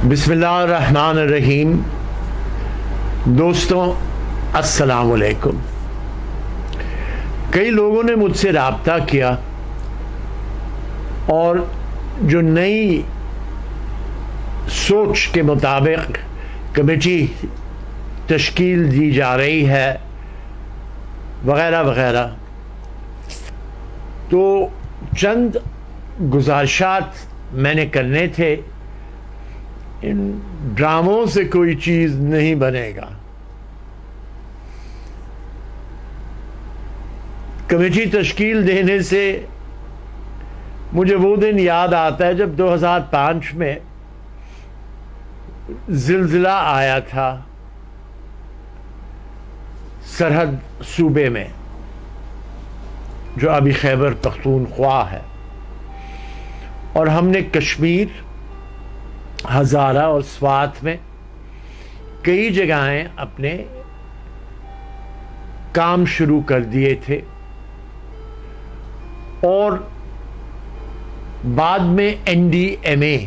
بسم اللہ الرحمن الرحیم۔ دوستوں السلام علیکم۔ کئی لوگوں نے مجھ سے رابطہ کیا اور جو نئی سوچ کے مطابق کمیٹی تشکیل دی جا رہی ہے وغیرہ وغیرہ، تو چند گزارشات میں نے کرنے تھے۔ ان ڈراموں سے کوئی چیز نہیں بنے گا۔ کمیٹی تشکیل دینے سے مجھے وہ دن یاد آتا ہے جب 2005 میں زلزلہ آیا تھا سرحد صوبے میں، جو ابھی خیبر پختونخوا ہے، اور ہم نے کشمیر، ہزارہ اور سوات میں کئی جگہیں اپنے کام شروع کر دیے تھے، اور بعد میں NDMA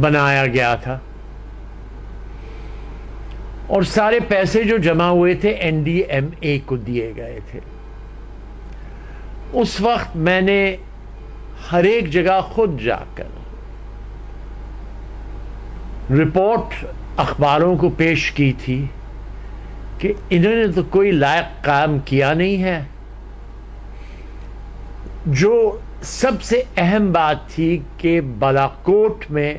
بنایا گیا تھا، اور سارے پیسے جو جمع ہوئے تھے NDMA کو دیے گئے تھے۔ اس وقت میں نے ہر ایک جگہ خود جا کر رپورٹ اخباروں کو پیش کی تھی کہ انہوں نے تو کوئی لائق کام کیا نہیں ہے۔ جو سب سے اہم بات تھی کہ بالاکوٹ میں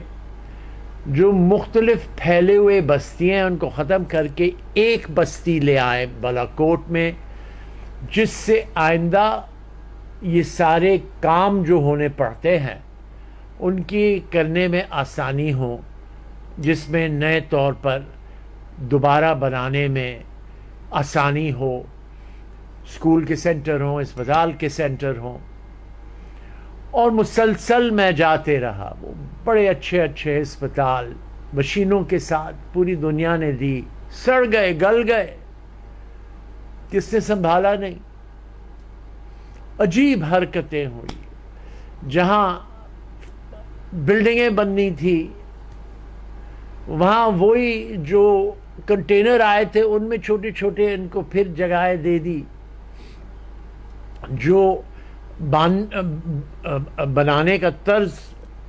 جو مختلف پھیلے ہوئے بستیاں ہیں ان کو ختم کر کے ایک بستی لے آئے بالاکوٹ میں، جس سے آئندہ یہ سارے کام جو ہونے پڑتے ہیں ان کی کرنے میں آسانی ہو، جس میں نئے طور پر دوبارہ بنانے میں آسانی ہو، اسکول کے سینٹر ہوں، اسپتال کے سینٹر ہوں۔ اور مسلسل میں جاتے رہا، وہ بڑے اچھے اچھے اسپتال مشینوں کے ساتھ پوری دنیا نے دی، سڑ گئے، گل گئے، کس نے سنبھالا نہیں۔ عجیب حرکتیں ہوئی، جہاں بلڈنگیں بننی تھی وہاں وہی جو کنٹینر آئے تھے ان میں چھوٹے چھوٹے ان کو پھر جگہیں دے دی، جو بنانے کا طرز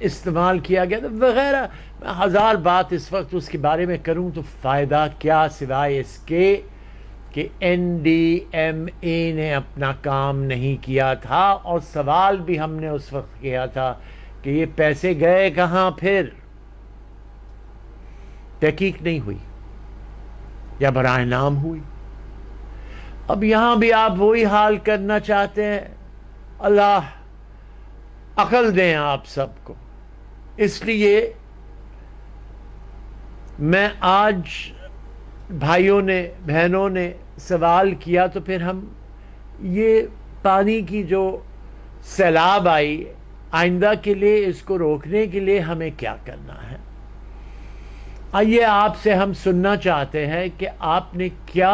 استعمال کیا گیا تھا وغیرہ۔ میں ہزار بات اس وقت اس کے بارے میں کروں تو فائدہ کیا، سوائے اس کے کہ NDMA نے اپنا کام نہیں کیا تھا، اور سوال بھی ہم نے اس وقت کیا تھا کہ یہ پیسے گئے کہاں؟ پھر تحقیق نہیں ہوئی یا برائے نام ہوئی۔ اب یہاں بھی آپ وہی حال کرنا چاہتے ہیں۔ اللہ عقل دیں آپ سب کو۔ اس لیے میں آج بھائیوں نے، بہنوں نے سوال کیا، تو پھر ہم یہ پانی کی جو سیلاب آئی، آئندہ کے لیے اس کو روکنے کے لیے ہمیں کیا کرنا ہے؟ آئیے آپ سے ہم سننا چاہتے ہیں کہ آپ نے کیا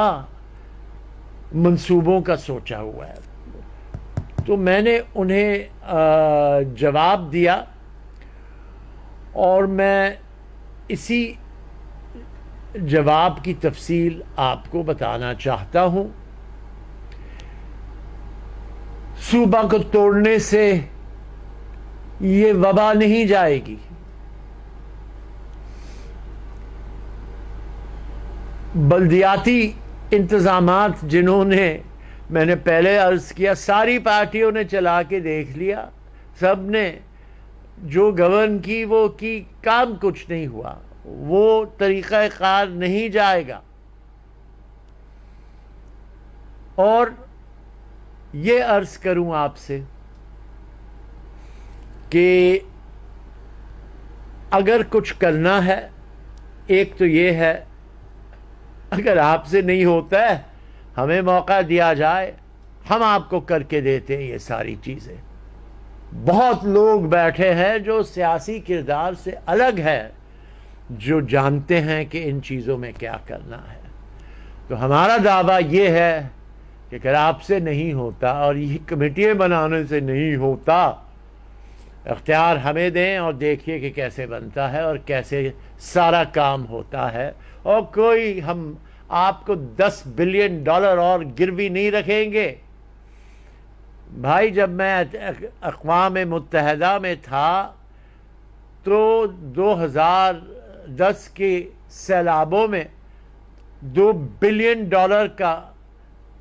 منصوبوں کا سوچا ہوا ہے۔ تو میں نے انہیں جواب دیا، اور میں اسی جواب کی تفصیل آپ کو بتانا چاہتا ہوں۔ صوبہ کو توڑنے سے یہ وبا نہیں جائے گی۔ بلدیاتی انتظامات جنہوں نے، میں نے پہلے عرض کیا، ساری پارٹیوں نے چلا کے دیکھ لیا، سب نے جو گورن کی وہ کی، کام کچھ نہیں ہوا، وہ طریقہ کار نہیں جائے گا۔ اور یہ عرض کروں آپ سے کہ اگر کچھ کرنا ہے، ایک تو یہ ہے، اگر آپ سے نہیں ہوتا ہے ہمیں موقع دیا جائے، ہم آپ کو کر کے دیتے ہیں یہ ساری چیزیں۔ بہت لوگ بیٹھے ہیں جو سیاسی کردار سے الگ ہے، جو جانتے ہیں کہ ان چیزوں میں کیا کرنا ہے۔ تو ہمارا دعویٰ یہ ہے کہ اگر آپ سے نہیں ہوتا اور یہ کمیٹیاں بنانے سے نہیں ہوتا، اختیار ہمیں دیں اور دیکھیے کہ کیسے بنتا ہے اور کیسے سارا کام ہوتا ہے. اور کوئی ہم آپ کو $10 بلین اور گروی نہیں رکھیں گے. بھائی جب میں اقوام متحدہ میں تھا تو 2010 کے سیلابوں میں $2 بلین کا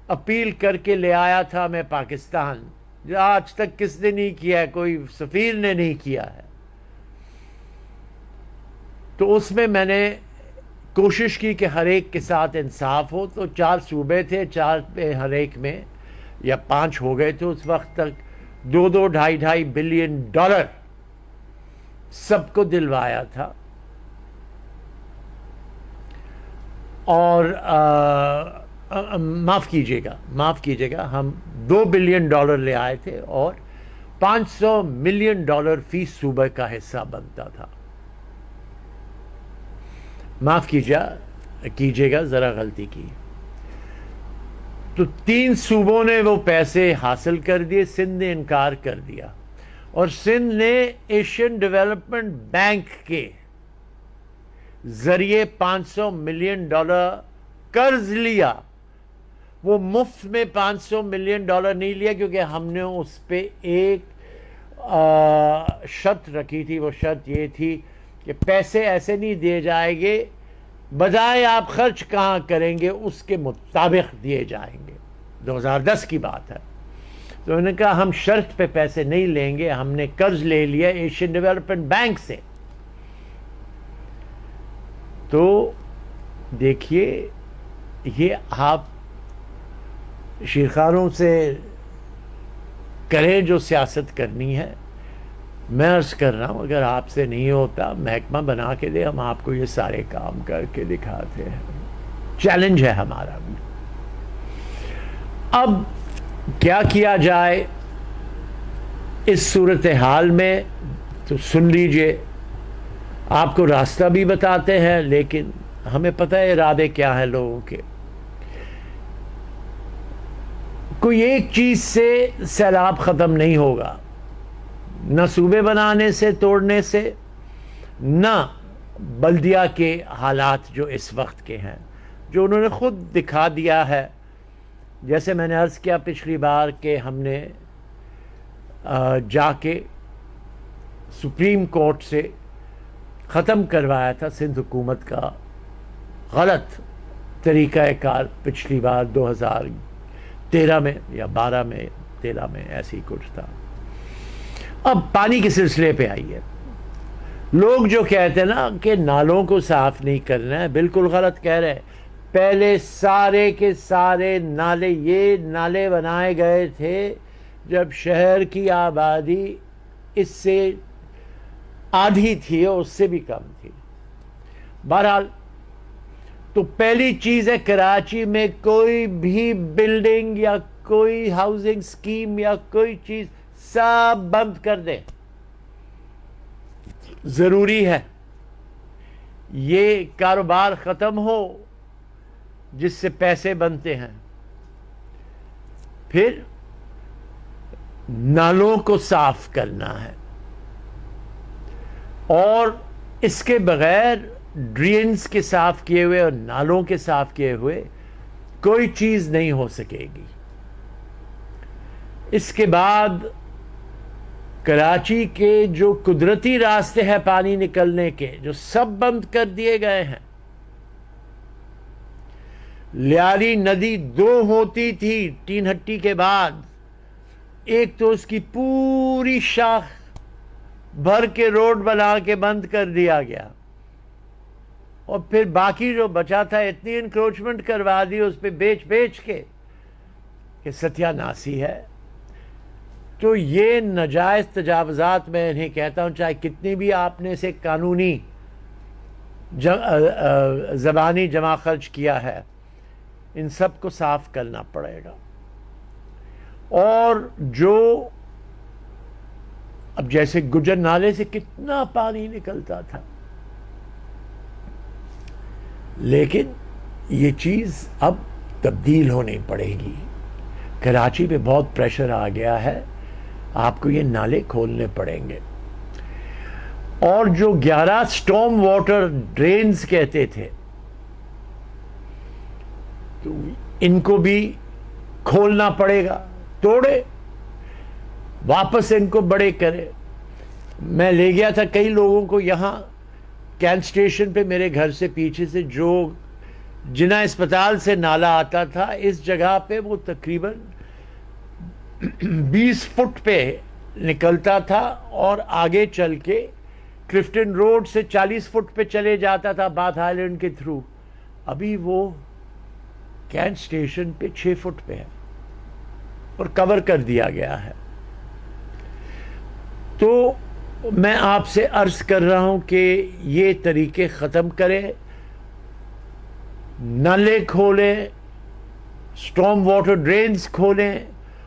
اپیل کر کے لے آیا تھا میں پاکستان. جو آج تک کس نے نہیں کیا ہے, کوئی سفیر نے نہیں کیا ہے. تو اس میں نے کوشش کی کہ ہر ایک کے ساتھ انصاف ہو. تو 4 صوبے تھے, 4 پہ ہر ایک میں یا 5 ہو گئے تھے اس وقت تک. $2.5 بلین سب کو دلوایا تھا. اور معاف کیجیے گا ہم $2 بلین لے آئے تھے اور $500 ملین فی صوبہ کا حصہ بنتا تھا. معاف کیجیے گا ذرا غلطی کی. تو 3 صوبوں نے وہ پیسے حاصل کر دیے, سندھ نے انکار کر دیا. اور سندھ نے ایشین ڈیولپمنٹ بینک کے ذریعے $500 ملین قرض لیا. وہ مفت میں $500 ملین نہیں لیا, کیونکہ ہم نے اس پہ ایک شرط رکھی تھی. وہ شرط یہ تھی کہ پیسے ایسے نہیں دیے جائیں گے, بجائے آپ خرچ کہاں کریں گے اس کے مطابق دیے جائیں گے. 2010 کی بات ہے. تو انہوں نے کہا ہم شرط پہ پیسے نہیں لیں گے, ہم نے قرض لے لیا ایشین ڈیولپمنٹ بینک سے. تو دیکھیے, یہ آپ شیرخواروں سے کریں جو سیاست کرنی ہے. میں عرض کر رہا ہوں اگر آپ سے نہیں ہوتا, محکمہ بنا کے دے, ہم آپ کو یہ سارے کام کر کے دکھاتے ہیں. چیلنج ہے ہمارا بھی. اب کیا کیا جائے اس صورتحال میں, تو سن لیجئے. آپ کو راستہ بھی بتاتے ہیں, لیکن ہمیں پتہ ہے ارادے کیا ہیں لوگوں کے. کوئی ایک چیز سے سیلاب ختم نہیں ہوگا, نہ صوبے بنانے سے, توڑنے سے, نہ بلدیہ کے حالات جو اس وقت کے ہیں, جو انہوں نے خود دکھا دیا ہے. جیسے میں نے عرض کیا پچھلی بار کہ ہم نے جا کے سپریم کورٹ سے ختم کروایا تھا سندھ حکومت کا غلط طریقہ کار. پچھلی بار 2013 میں یا 12 میں 13 میں ایسی کچھ تھا. اب پانی کے سلسلے پہ آئیے. لوگ جو کہتے ہیں نا کہ نالوں کو صاف نہیں کرنا ہے, بالکل غلط کہہ رہے ہیں. پہلے سارے کے سارے نالے, یہ نالے بنائے گئے تھے جب شہر کی آبادی اس سے آدھی تھی اور اس سے بھی کم تھی. بہرحال تو پہلی چیز ہے, کراچی میں کوئی بھی بلڈنگ یا کوئی ہاؤسنگ سکیم یا کوئی چیز سب بند کر دیں. ضروری ہے یہ کاروبار ختم ہو جس سے پیسے بنتے ہیں. پھر نالوں کو صاف کرنا ہے, اور اس کے بغیر ڈرینز کے صاف کیے ہوئے اور نالوں کے صاف کیے ہوئے کوئی چیز نہیں ہو سکے گی. اس کے بعد کراچی کے جو قدرتی راستے ہیں پانی نکلنے کے, جو سب بند کر دیے گئے ہیں. لیاری ندی 2 ہوتی تھی تین ہٹی کے بعد, ایک تو اس کی پوری شاخ بھر کے روڈ بنا کے بند کر دیا گیا, اور پھر باقی جو بچا تھا اتنی انکروچمنٹ کروا دی اس پہ بیچ کے کہ ستیہ ناسی ہے. تو یہ ناجائز تجاوزات میں انہیں کہتا ہوں, چاہے کتنی بھی آپ نے اسے قانونی زبانی جمع خرچ کیا ہے, ان سب کو صاف کرنا پڑے گا. اور جو اب جیسے گجر نالے سے کتنا پانی نکلتا تھا, لیکن یہ چیز اب تبدیل ہونی پڑے گی. کراچی پہ بہت پریشر آ گیا ہے, آپ کو یہ نالے کھولنے پڑیں گے. اور جو 11 سٹارم واٹر ڈرینز کہتے تھے تو ان کو بھی کھولنا پڑے گا, توڑے واپس ان کو بڑے کرے. میں لے گیا تھا کئی لوگوں کو یہاں کین اسٹیشن پہ, میرے گھر سے پیچھے سے, جو جنا اسپتال سے نالا آتا تھا اس جگہ پہ وہ تقریباً 20 فٹ پہ نکلتا تھا اور آگے چل کے کلفٹن روڈ سے 40 فٹ پہ چلے جاتا تھا باتھ آئلینڈ کے تھرو. ابھی وہ کین اسٹیشن پہ 6 فٹ پہ ہے اور کور کر دیا گیا ہے. تو میں آپ سے عرض کر رہا ہوں کہ یہ طریقے ختم کریں, نالے کھولیں, سٹارم واٹر ڈرینز کھولیں,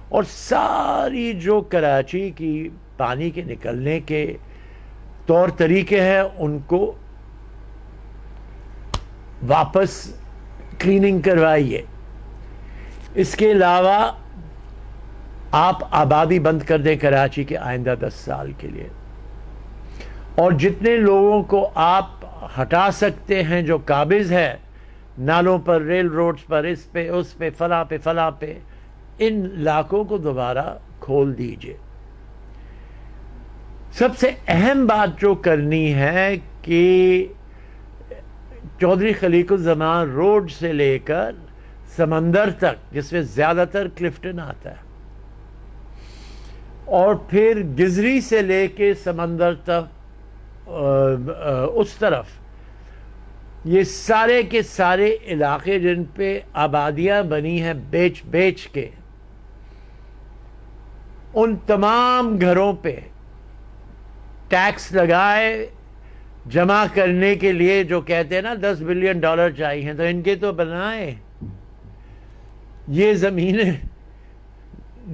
اور ساری جو کراچی کی پانی کے نکلنے کے طور طریقے ہیں ان کو واپس کلیننگ کروائیے. اس کے علاوہ آپ آبادی بند کر دیں کراچی کے آئندہ 10 سال کے لیے, اور جتنے لوگوں کو آپ ہٹا سکتے ہیں جو قابض ہے نالوں پر, ریل روڈز پر, اس پہ اس پہ, فلاں پہ فلاں پہ, ان علاقوں کو دوبارہ کھول دیجئے. سب سے اہم بات جو کرنی ہے کہ چودھری خلیق الزمان روڈ سے لے کر سمندر تک, جس میں زیادہ تر کلفٹن آتا ہے, اور پھر گزری سے لے کے سمندر تک اس طرف, یہ سارے کے سارے علاقے جن پہ آبادیاں بنی ہیں بیچ بیچ کے, ان تمام گھروں پہ ٹیکس لگائے جمع کرنے کے لیے. جو کہتے ہیں نا $10 بلین چاہیے, تو ان کے تو بنائے. یہ زمینیں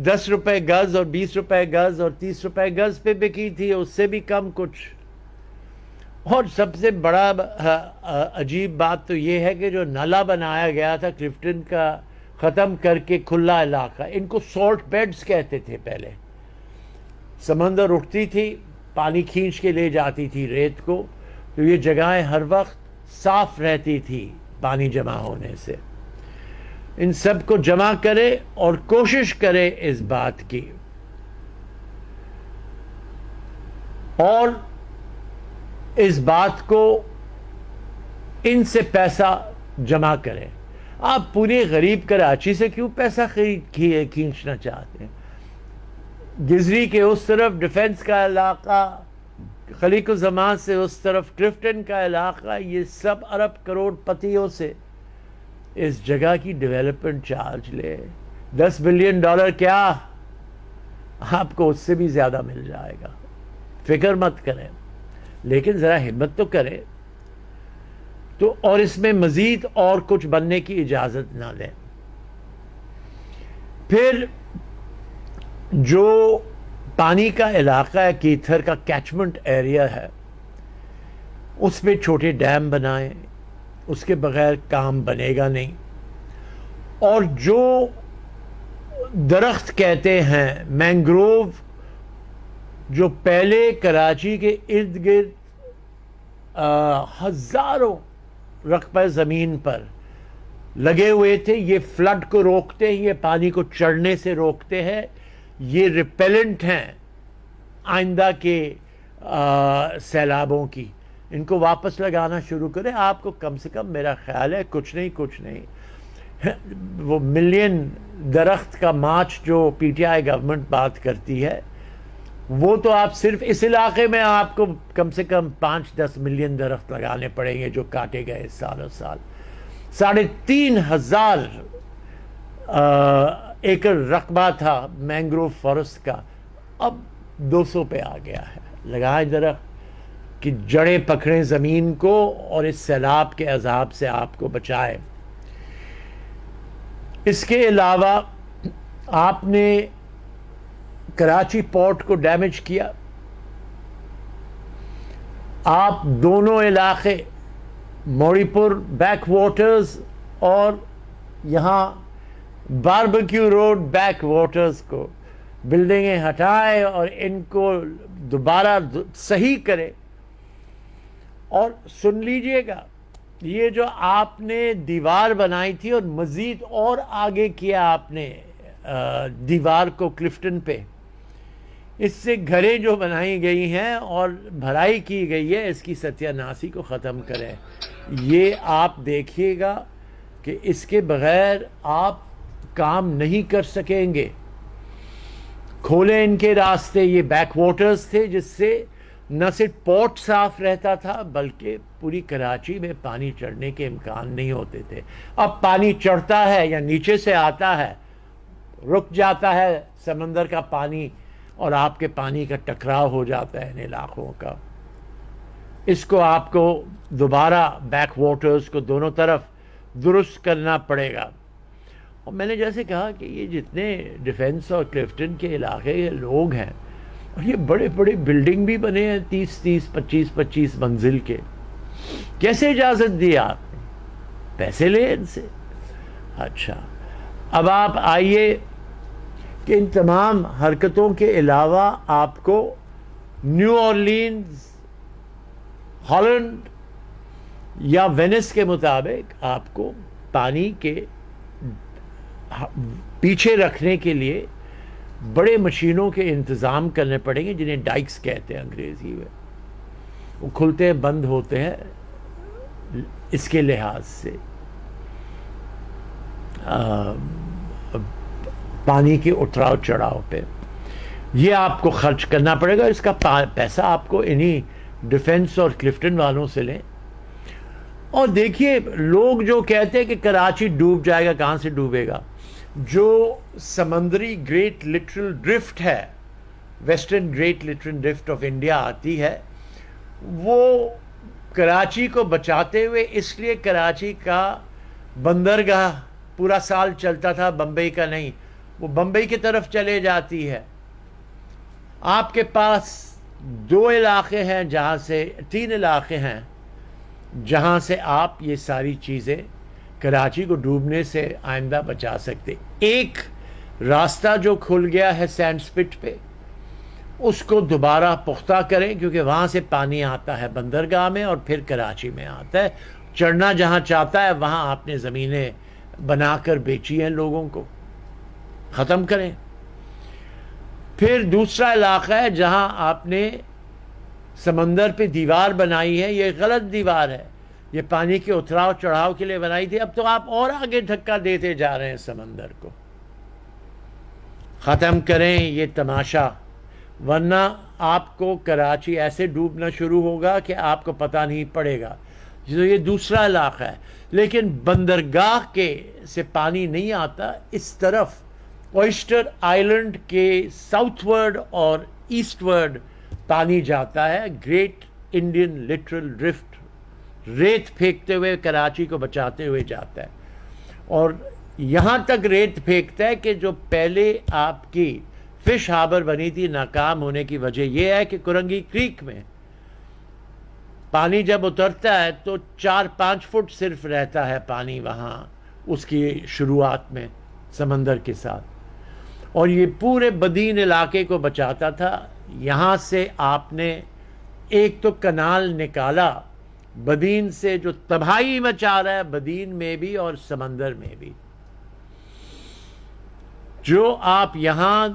10 روپے گز اور 20 روپے گز اور 30 روپے گز پہ بکی تھی, اس سے بھی کم کچھ. اور سب سے بڑا عجیب بات تو یہ ہے کہ جو نالا بنایا گیا تھا کلفٹن کا ختم کر کے کھلا علاقہ, ان کو سالٹ بیڈز کہتے تھے پہلے. سمندر اٹھتی تھی, پانی کھینچ کے لے جاتی تھی ریت کو, تو یہ جگہیں ہر وقت صاف رہتی تھی پانی جمع ہونے سے. ان سب کو جمع کرے اور کوشش کرے اس بات کی, اور اس بات کو ان سے پیسہ جمع کریں. آپ پورے غریب کراچی سے کیوں پیسہ کھینچنا چاہتے ہیں؟ گزری کے اس طرف ڈیفنس کا علاقہ, خلیق الزمان سے اس طرف کلفٹن کا علاقہ, یہ سب ارب کروڑ پتیوں سے اس جگہ کی ڈیولپمنٹ چارج لے. $10 بلین کیا, آپ کو اس سے بھی زیادہ مل جائے گا. فکر مت کریں, لیکن ذرا ہمت تو کریں. تو اور اس میں مزید اور کچھ بننے کی اجازت نہ دیں. پھر جو پانی کا علاقہ ہے, کیتھر کا کیچمنٹ ایریا ہے, اس میں چھوٹے ڈیم بنائیں, اس کے بغیر کام بنے گا نہیں. اور جو درخت کہتے ہیں مینگروو, جو پہلے کراچی کے ارد گرد ہزاروں رقبہ زمین پر لگے ہوئے تھے, یہ فلڈ کو روکتے ہیں, یہ پانی کو چڑھنے سے روکتے ہیں, یہ ریپیلنٹ ہیں آئندہ کے سیلابوں کی. ان کو واپس لگانا شروع کریں. آپ کو کم سے کم میرا خیال ہے کچھ نہیں وہ ملین درخت کا مارچ جو پی ٹی آئی گورنمنٹ بات کرتی ہے, وہ تو آپ صرف اس علاقے میں آپ کو کم سے کم 5-10 ملین درخت لگانے پڑیں گے جو کاٹے گئے سالوں سال. 3,500 ایکڑ رقبہ تھا مینگروو فارسٹ کا, اب 200 پہ آ گیا ہے. لگائیں درخت کہ جڑیں پکڑیں زمین کو اور اس سیلاب کے عذاب سے آپ کو بچائیں. اس کے علاوہ آپ نے کراچی پورٹ کو ڈیمیج کیا. آپ دونوں علاقے موری پور بیک واٹرز اور یہاں باربیکیو روڈ بیک واٹرز کو بلڈنگیں ہٹائیں اور ان کو دوبارہ صحیح کرے اور سن لیجئے گا، یہ جو آپ نے دیوار بنائی تھی اور مزید اور آگے کیا آپ نے دیوار کو کلفٹن پہ، اس سے گھریں جو بنائی گئی ہیں اور بھرائی کی گئی ہے، اس کی ستیہ ناسی کو ختم کریں۔ یہ آپ دیکھیے گا کہ اس کے بغیر آپ کام نہیں کر سکیں گے۔ کھولیں ان کے راستے، یہ بیک واٹرز تھے جس سے نہ صرف پورٹ صاف رہتا تھا بلکہ پوری کراچی میں پانی چڑھنے کے امکان نہیں ہوتے تھے۔ اب پانی چڑھتا ہے یا نیچے سے آتا ہے، رک جاتا ہے سمندر کا پانی اور آپ کے پانی کا ٹکراؤ ہو جاتا ہے ان علاقوں کا۔ اس کو آپ کو دوبارہ بیک واٹرز کو دونوں طرف درست کرنا پڑے گا۔ اور میں نے جیسے کہا کہ یہ جتنے ڈیفنس اور کلفٹن کے علاقے کے لوگ ہیں، اور یہ بڑے بڑے بلڈنگ بھی بنے ہیں 30 25 منزل کے، کیسے اجازت دی آپ نے؟ پیسے لے ان سے۔ اچھا، اب آپ آئیے کہ ان تمام حرکتوں کے علاوہ آپ کو نیو اورلینز، ہالینڈ یا وینس کے مطابق آپ کو پانی کے پیچھے رکھنے کے لیے بڑے مشینوں کے انتظام کرنے پڑیں گے، جنہیں ڈائکس کہتے ہیں انگریزی میں۔ وہ کھلتے ہیں بند ہوتے ہیں اس کے لحاظ سے پانی کے اتراؤ چڑھاؤ پہ۔ یہ آپ کو خرچ کرنا پڑے گا، اس کا پیسہ آپ کو انہی ڈیفنس اور کلفٹن والوں سے لیں۔ اور دیکھیے، لوگ جو کہتے ہیں کہ کراچی ڈوب جائے گا، کہاں سے ڈوبے گا؟ جو سمندری گریٹ لٹرل ڈرفٹ ہے، western great literal drift of India آتی ہے، وہ کراچی کو بچاتے ہوئے، اس لیے کراچی کا بندرگاہ پورا سال چلتا تھا، بمبئی کا نہیں، وہ بمبئی کی طرف چلے جاتی ہے۔ آپ کے پاس 2 علاقے ہیں جہاں سے 3 علاقے ہیں جہاں سے آپ یہ ساری چیزیں کراچی کو ڈوبنے سے آئندہ بچا سکتے۔ ایک راستہ جو کھل گیا ہے سینڈ سپٹ پہ، اس کو دوبارہ پختہ کریں، کیونکہ وہاں سے پانی آتا ہے بندرگاہ میں اور پھر کراچی میں آتا ہے۔ چڑھنا جہاں چاہتا ہے وہاں آپ نے زمینیں بنا کر بیچی ہیں لوگوں کو، ختم کریں۔ پھر دوسرا علاقہ ہے جہاں آپ نے سمندر پہ دیوار بنائی ہے، یہ غلط دیوار ہے، یہ پانی کے اتراؤ چڑھاؤ کے لیے بنائی تھی، اب تو آپ اور آگے دھکا دیتے جا رہے ہیں سمندر کو۔ ختم کریں یہ تماشا، ورنہ آپ کو کراچی ایسے ڈوبنا شروع ہوگا کہ آپ کو پتہ نہیں پڑے گا۔ یہ دوسرا علاقہ ہے، لیکن بندرگاہ کے سے پانی نہیں آتا، اس طرف اوئسٹر آئلینڈ کے ساؤتھ ورڈ اور ایسٹ ورڈ پانی جاتا ہے۔ گریٹ انڈین لٹرل ڈرفٹ ریت پھینکتے ہوئے کراچی کو بچاتے ہوئے جاتا ہے، اور یہاں تک ریت پھینکتا ہے کہ جو پہلے آپ کی فش ہاربر بنی تھی، ناکام ہونے کی وجہ یہ ہے کہ کرنگی کریک میں پانی جب اترتا ہے تو 4-5 فٹ صرف رہتا ہے پانی وہاں اس کی شروعات میں سمندر کے ساتھ، اور یہ پورے بدین علاقے کو بچاتا تھا۔ یہاں سے آپ نے ایک تو کنال نکالا بدین سے، جو تباہی مچا رہا ہے بدین میں بھی اور سمندر میں بھی۔ جو آپ یہاں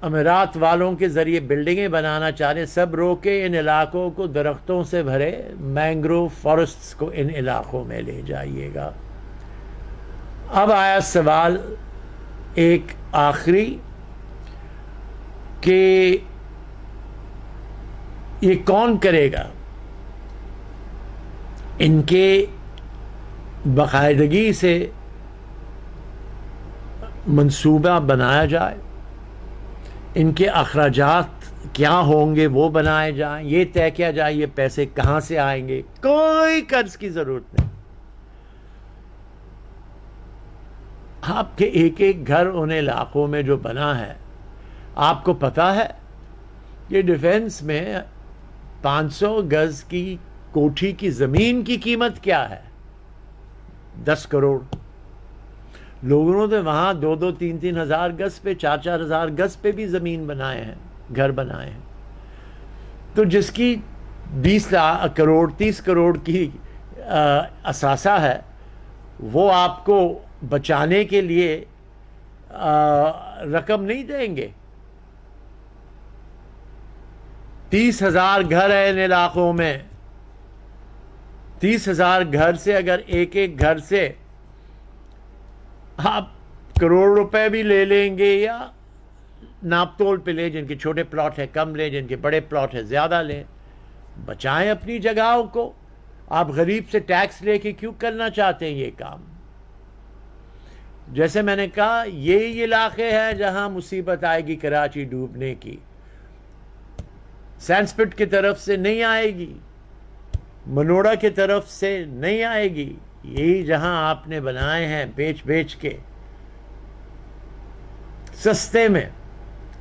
امارات والوں کے ذریعے بلڈنگیں بنانا چاہ رہے ہیں، سب روکے، ان علاقوں کو درختوں سے بھرے مینگروو فارسٹس کو ان علاقوں میں لے جائیے گا۔ اب آیا سوال ایک آخری کہ یہ کون کرے گا؟ ان کے باقاعدگی سے منصوبہ بنایا جائے، ان کے اخراجات کیا ہوں گے وہ بنائے جائیں، یہ طے کیا جائے یہ پیسے کہاں سے آئیں گے۔ کوئی قرض کی ضرورت نہیں، آپ کے ایک ایک گھر ان علاقوں میں جو بنا ہے، آپ کو پتا ہے کہ ڈیفنس میں 500 گز کی کوٹھی کی زمین کی قیمت کیا ہے؟ 10 کروڑ۔ لوگوں نے وہاں 2-2 3-3 ہزار گز پہ، 4-4 ہزار گز پہ بھی زمین بنائے ہیں، گھر بنائے ہیں۔ تو جس کی 20 کروڑ 30 کروڑ کی اثاثہ ہے، وہ آپ کو بچانے کے لیے رقم نہیں دیں گے۔ 30,000 گھر ہیں ان علاقوں میں، 30,000 گھر سے اگر ایک ایک گھر سے آپ کروڑ روپے بھی لے لیں گے، یا ناپ تول پہ لیں، جن کے چھوٹے پلاٹ ہیں کم لیں، جن کے بڑے پلاٹ ہیں زیادہ لیں، بچائیں اپنی جگہوں کو۔ آپ غریب سے ٹیکس لے کے کیوں کرنا چاہتے ہیں یہ کام؟ جیسے میں نے کہا، یہی علاقے ہیں جہاں مصیبت آئے گی کراچی ڈوبنے کی، سینڈ سپٹ کی طرف سے نہیں آئے گی، منوڑا کی طرف سے نہیں آئے گی، یہی جہاں آپ نے بنائے ہیں بیچ بیچ کے، سستے میں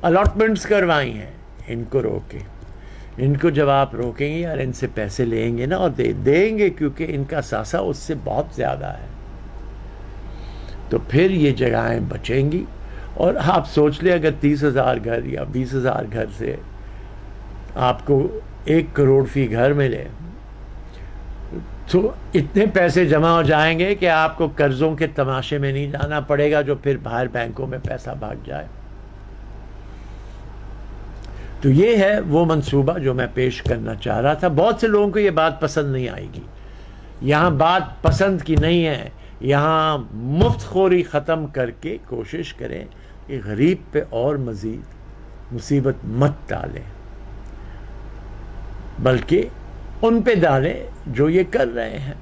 الاٹمنٹس کروائی ہیں، ان کو روکیں۔ ان کو جب آپ روکیں گے یار، ان سے پیسے لیں گے نا، اور دیں گے، کیونکہ ان کا اثاثہ اس سے بہت زیادہ ہے، تو پھر یہ جگہیں بچیں گی۔ اور آپ سوچ لیں، اگر 30,000 گھر یا 20,000 گھر سے آپ کو 1 کروڑ فی گھر ملے، تو اتنے پیسے جمع ہو جائیں گے کہ آپ کو قرضوں کے تماشے میں نہیں جانا پڑے گا، جو پھر باہر بینکوں میں پیسہ بھاگ جائے۔ تو یہ ہے وہ منصوبہ جو میں پیش کرنا چاہ رہا تھا۔ بہت سے لوگوں کو یہ بات پسند نہیں آئے گی، یہاں بات پسند کی نہیں ہے، یہاں مفت خوری ختم کر کے کوشش کریں کہ غریب پہ اور مزید مصیبت مت ڈالیں، بلکہ ان پہ ڈالیں جو یہ کر رہے ہیں۔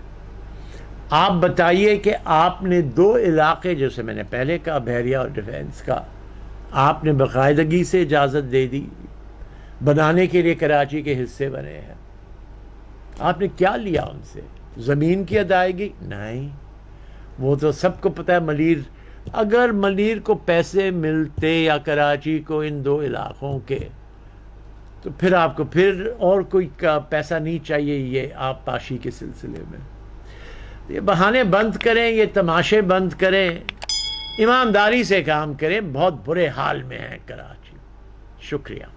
آپ بتائیے کہ آپ نے 2 علاقے، جیسے میں نے پہلے کہا بحریہ اور ڈیفینس کا، آپ نے باقاعدگی سے اجازت دے دی بنانے کے لیے، کراچی کے حصے بنے ہیں، آپ نے کیا لیا ان سے؟ زمین کی ادائیگی؟ نہیں، وہ تو سب کو پتہ ہے۔ ملیر، اگر ملیر کو پیسے ملتے یا کراچی کو ان 2 علاقوں کے، تو پھر آپ کو پھر اور کوئی پیسہ نہیں چاہیے یہ آپ پاشی کے سلسلے میں۔ یہ بہانے بند کریں، یہ تماشے بند کریں، ایمانداری سے کام کریں۔ بہت برے حال میں ہے کراچی۔ شکریہ۔